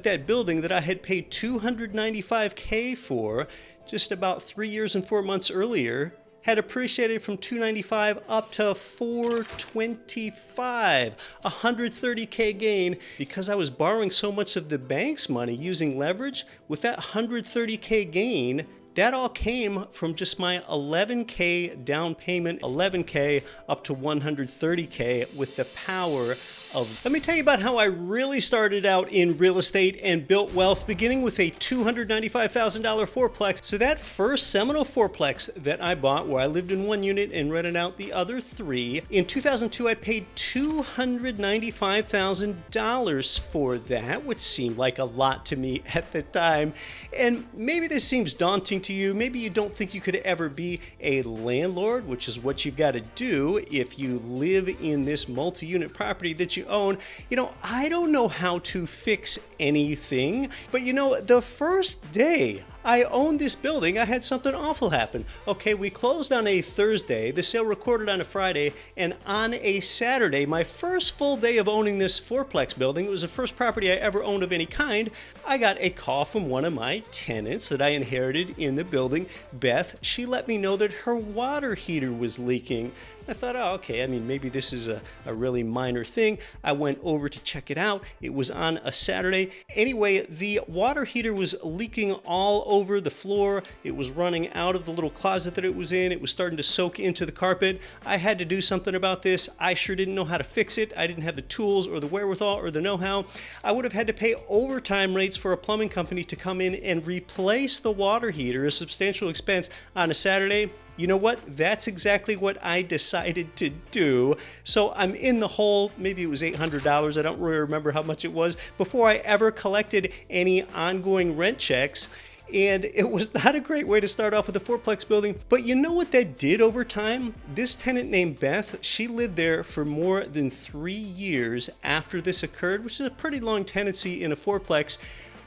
that building that I had paid $295K for just about 3 years and 4 months earlier had appreciated from $295 up to $425, a $130K gain because I was borrowing so much of the bank's money using leverage. With that $130K gain, that all came from just my $11K down payment, $11K up to $130K with the power of... Let me tell you about how I really started out in real estate and built wealth, beginning with a $295,000 fourplex. So that first seminal fourplex that I bought, where I lived in one unit and rented out the other three, in 2002 I paid $295,000 for that, which seemed like a lot to me at the time. And maybe this seems daunting to you. Maybe you don't think you could ever be a landlord, which is what you've got to do if you live in this multi-unit property that you own. You know, I don't know how to fix anything, but you know, the first day I owned this building, I had something awful happen. Okay, we closed on a Thursday, the sale recorded on a Friday, and on a Saturday, my first full day of owning this fourplex building, it was the first property I ever owned of any kind, I got a call from one of my tenants that I inherited in the building, Beth. She let me know that her water heater was leaking. I thought, oh, okay, I mean, maybe this is a really minor thing. I went over to check it out. It was on a Saturday. Anyway, the water heater was leaking all over the floor. It was running out of the little closet that it was in. It was starting to soak into the carpet. I had to do something about this. I sure didn't know how to fix it. I didn't have the tools or the wherewithal or the know-how. I would have had to pay overtime rates for a plumbing company to come in and replace the water heater, a substantial expense on a Saturday. You know what? That's exactly what I decided to do. So I'm in the hole. Maybe it was $800. I don't really remember how much it was before I ever collected any ongoing rent checks. And it was not a great way to start off with a fourplex building. But you know what that did over time? This tenant named Beth, she lived there for more than 3 years after this occurred, which is a pretty long tenancy in a fourplex.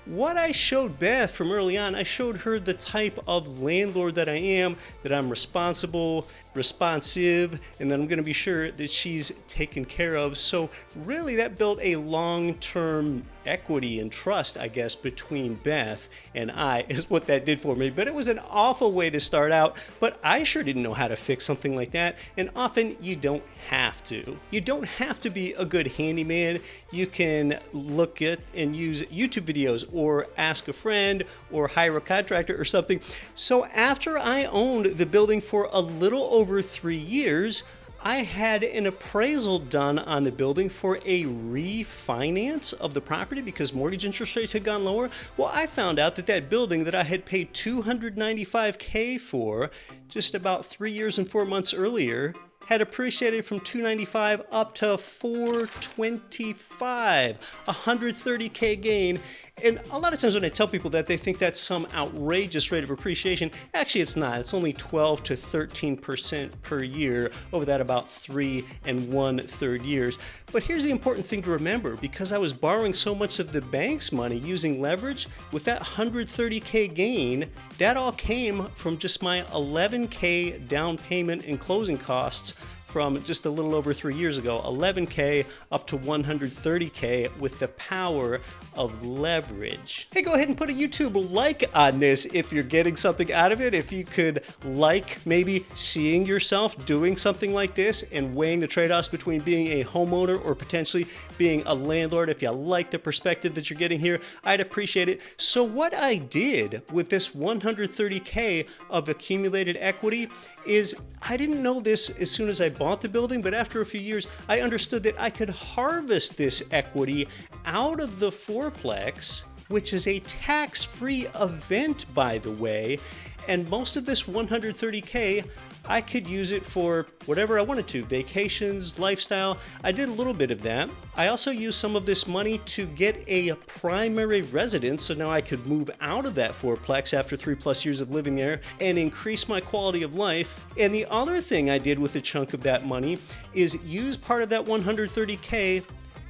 What I showed Beth from early on, I showed her the type of landlord that I am, that I'm responsible, responsive, and that I'm going to be sure that she's taken care of. So really that built a long-term equity and trust, I guess, between Beth and I is what that did for me. But it was an awful way to start out, but I sure didn't know how to fix something like that. And often you don't have to. You don't have to be a good handyman. You can look at and use YouTube videos or ask a friend or hire a contractor or something. So after I owned the building for a little over 3 years, I had an appraisal done on the building for a refinance of the property because mortgage interest rates had gone lower. Well, I found out that that building that I had paid $295K for just about 3 years and 4 months earlier had appreciated from $295 up to $425, a $130K gain. And a lot of times when I tell people that, they think that's some outrageous rate of appreciation. Actually, it's not. It's only 12 to 13% per year over that about 3 1/3 years. But here's the important thing to remember. Because I was borrowing so much of the bank's money using leverage, with that $130K gain, that all came from just my $11K down payment and closing costs from just a little over 3 years ago, $11K up to $130K with the power of leverage. Hey, go ahead and put a YouTube like on this if you're getting something out of it. If you could like maybe seeing yourself doing something like this and weighing the trade-offs between being a homeowner or potentially being a landlord. If you like the perspective that you're getting here, I'd appreciate it. So what I did with this $130K of accumulated equity is I didn't know this as soon as I bought the building, but after a few years, I understood that I could harvest this equity out of the fourplex, which is a tax-free event, by the way. And most of this $130K, I could use it for whatever I wanted to, vacations, lifestyle. I did a little bit of that. I also used some of this money to get a primary residence, so now I could move out of that fourplex after 3+ years of living there and increase my quality of life. And the other thing I did with a chunk of that money is use part of that $130K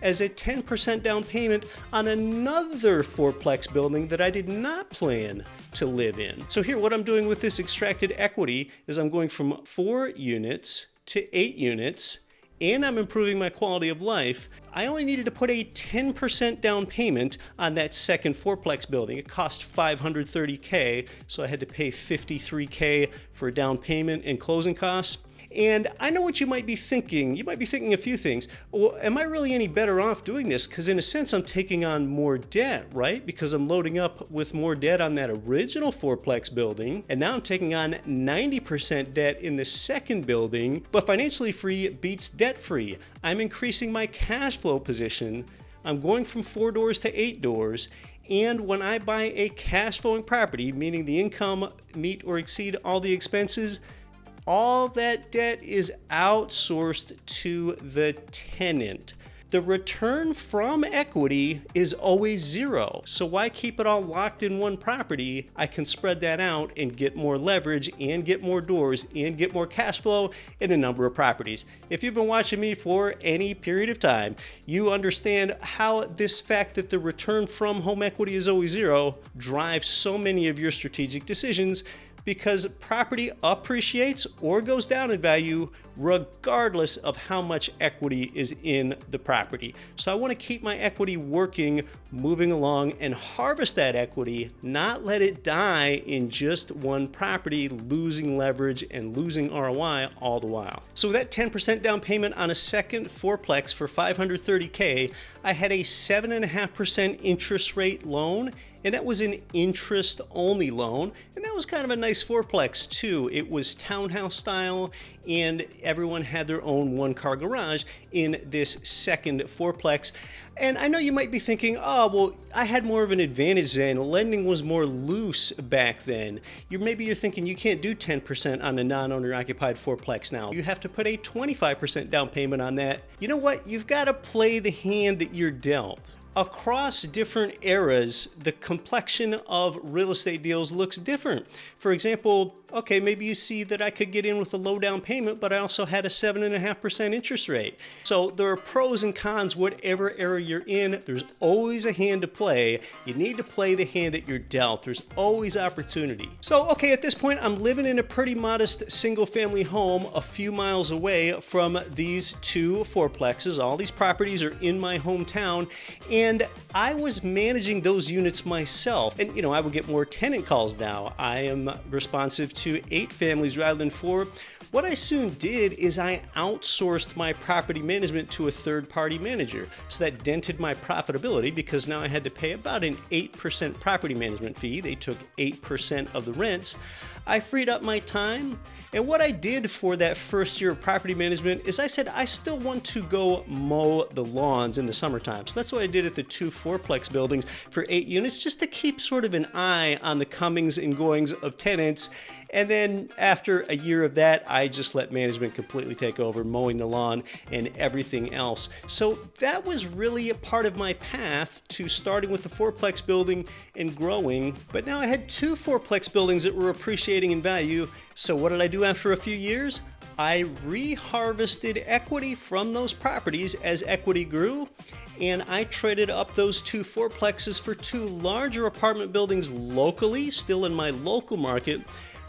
as a 10% down payment on another fourplex building that I did not plan to live in. So here, what I'm doing with this extracted equity is I'm going from 4 units to 8 units, and I'm improving my quality of life, I only needed to put a 10% down payment on that second fourplex building. It cost $530K, so I had to pay $53K for down payment and closing costs. And I know what you might be thinking. You might be thinking a few things. Well, am I really any better off doing this? Because in a sense, I'm taking on more debt, right? Because I'm loading up with more debt on that original fourplex building. And now I'm taking on 90% debt in the second building. But financially free beats debt free. I'm increasing my cash flow position. I'm going from 4 doors to 8 doors. And when I buy a cash flowing property, meaning the income meet or exceed all the expenses, all that debt is outsourced to the tenant. The return from equity is always zero. So why keep it all locked in one property? I can spread that out and get more leverage and get more doors and get more cash flow in a number of properties. If you've been watching me for any period of time, you understand how this fact that the return from home equity is always zero drives so many of your strategic decisions, because property appreciates or goes down in value regardless of how much equity is in the property. So I want to keep my equity working, moving along, and harvest that equity, not let it die in just one property, losing leverage and losing ROI all the while. So with that 10% down payment on a second fourplex for $530K, I had a 7.5% interest rate loan, and that was an interest-only loan, and that was kind of a nice fourplex too. It was townhouse style, and everyone had their own one-car garage in this second fourplex. And I know you might be thinking, oh, well, I had more of an advantage then. Lending was more loose back then. Maybe you're thinking you can't do 10% on a non-owner occupied fourplex now. You have to put a 25% down payment on that. You know what? You've got to play the hand that you're dealt. Across different eras, the complexion of real estate deals looks different. For example, okay, maybe you see that I could get in with a low down payment, but I also had a 7.5% interest rate. So there are pros and cons, whatever era you're in. There's always a hand to play. You need to play the hand that you're dealt. There's always opportunity. So, okay, at this point, I'm living in a pretty modest single family home a few miles away from these two fourplexes. All these properties are in my hometown. And I was managing those units myself. And, I would get more tenant calls now. I am responsive to 8 families rather than 4. What I soon did is I outsourced my property management to a third-party manager. So that dented my profitability because now I had to pay about an 8% property management fee. They took 8% of the rents. I freed up my time. And what I did for that first year of property management is I said, I still want to go mow the lawns in the summertime. So that's what I did at the 2 fourplex buildings for 8 units, just to keep sort of an eye on the comings and goings of tenants. And then after a year of that, I just let management completely take over, mowing the lawn and everything else. So that was really a part of my path to starting with the fourplex building and growing. But now I had 2 fourplex buildings that were appreciating in value. So what did I do after a few years? I reharvested equity from those properties as equity grew, and I traded up those 2 fourplexes for 2 larger apartment buildings locally, still in my local market.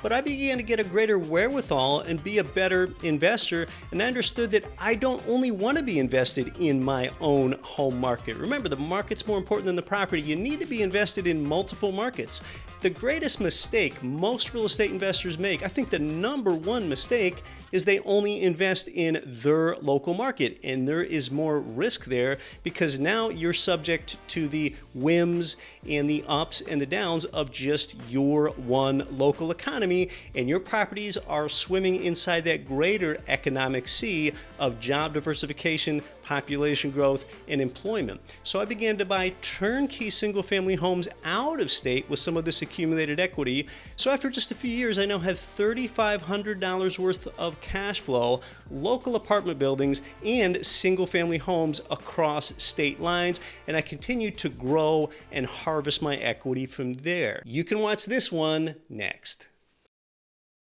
But I began to get a greater wherewithal and be a better investor, and I understood that I don't only want to be invested in my own home market. Remember, the market's more important than the property. You need to be invested in multiple markets. The greatest mistake most real estate investors make, I think the number one mistake, is they only invest in their local market, and there is more risk there because now you're subject to the whims and the ups and the downs of just your one local economy, and your properties are swimming inside that greater economic sea of job diversification, population growth, and employment. So I began to buy turnkey single-family homes out of state with some of this accumulated equity. So after just a few years, I now have $3,500 worth of cash flow, local apartment buildings, and single-family homes across state lines, and I continue to grow and harvest my equity from there. You can watch this one next.